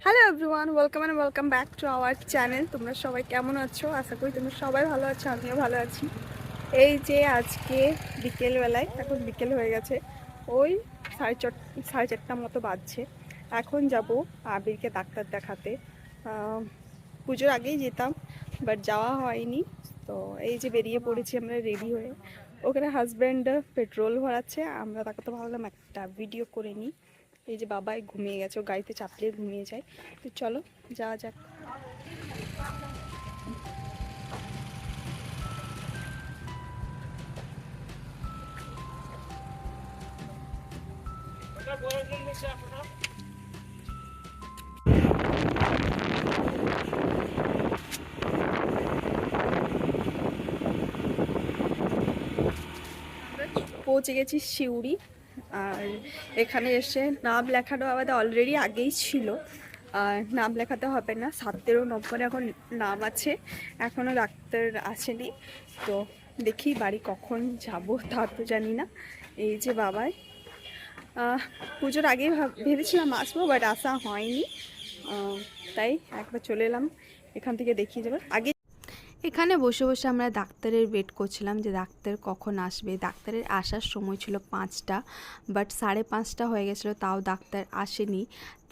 Hello everyone, welcome back to our channel. তোমরা সবাই কেমন আছো? আশা করি তোমরা সবাই ভালো আছো, আমিও ভালো আছি। এই যে আজকে বিকেলবেলায়, এখন বিকেল হয়ে গেছে, ওই সাড়ে চারটার মতো বাজছে। এখন যাব আবিরকে ডাক্তার দেখাতে। পুজোর আগেই যেতাম, বাট যাওয়া হয়নি। তো এই যে বেরিয়ে পড়েছি আমরা রেডি হয়ে। ওখানে হাজব্যান্ড পেট্রোল ভরাচ্ছে, আমরা তাকে তো ভাবলাম একটা ভিডিও করে নিই। এই যে বাবাই ঘুমিয়ে গেছে, ও গাড়িতে চাপলে ঘুমিয়ে যায়। তো চলো যাওয়া যাক। পৌঁছে গেছি সিউড়ি। আর এখানে এসে নাম লেখানো আমাদের অলরেডি আগেই ছিল, আর নাম লেখাতে হবে না। 7-13 নম্বরে এখন নাম আছে, এখনও ডাক্তার আসেনি। তো দেখি বাড়ি কখন যাব তা তো জানি না। এই যে বাবাই, পুজোর আগেই ভেবেছিলাম আসবো, বাট আসা হয়নি। তাই একবার চলে এলাম, এখান থেকে দেখিয়ে যাবে আগে। এখানে বসে বসে আমরা ডাক্তারের ওয়েট করছিলাম যে ডাক্তার কখন আসবে। ডাক্তারের আসার সময় ছিল 5টা, বাট 5:30 হয়ে গেছিলো, তাও ডাক্তার আসেনি।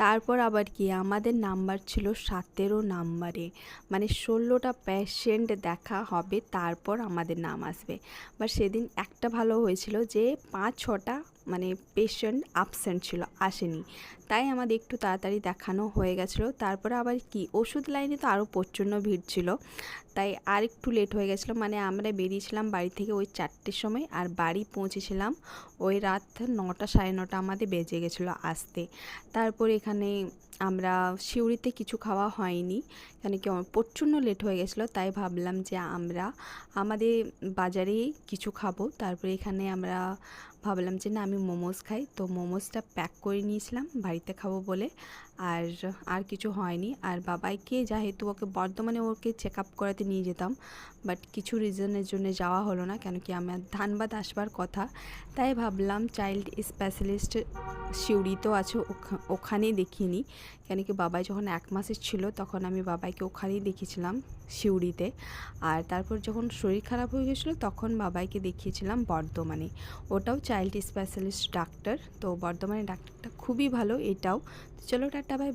তারপর আবার কি আমাদের নাম্বার ছিল 17 নম্বরে, মানে 16টা পেশেন্ট দেখা হবে, তারপর আমাদের নাম আসবে। বাট সেদিন একটা ভালো হয়েছিল যে 5-6টা মানে পেশেন্ট অ্যাবসেন্ট ছিল, আসেনি। তাই আমাদের একটু তাড়াতাড়ি দেখানো হয়ে গেছিলো। তারপরে আবার কি ওষুধ লাইনে তো আরও প্রচণ্ড ভিড় ছিল, তাই আর একটু লেট হয়ে গেছিলো। মানে আমরা বেরিয়েছিলাম বাড়ি থেকে ওই 4টের সময়, আর বাড়ি পৌঁছেছিলাম ওই রাত 9টা 9:30 আমাদের বেজে গেছিলো আসতে। তারপর এখানে আমরা সিউড়িতে কিছু খাওয়া হয়নি, কেন কি প্রচণ্ড লেট হয়ে গেছিলো। তাই ভাবলাম যে আমরা আমাদের বাজারেই কিছু খাবো। তারপরে এখানে আমরা ভাবলাম যে না, আমি মোমোস খাই, তো মোমোসটা প্যাক করে নিয়েছিলাম বাড়িতে খাবো বলে। আর কিছু হয়নি। আর বাবাইকে যেহেতু ওকে বর্ধমানে ওকে চেক আপ করাতে নিয়ে যেতাম, বাট কিছু রিজনের জন্য যাওয়া হলো না, কেন কি আমার ধানবাদ আসবার কথা। তাই ভাবলাম চাইল্ড স্পেশালিস্ট সিউড়িতেও আছে, ওখানেই দেখিয়ে নিই। কেন কি বাবাই যখন 1 মাসের ছিল তখন আমি বাবাইকে ওখানেই দেখিয়েছিলাম, সিউড়িতে। আর তারপর যখন শরীর খারাপ হয়ে গেছিলো তখন বাবাইকে দেখিয়েছিলাম বর্ধমানে, ওটাও চাইল্ড স্পেশালিস্ট ডাক্তার। তো বর্ধমানের ডাক্তারটা খুবই ভালো এটাও। চলো টাটা, বাই বাই।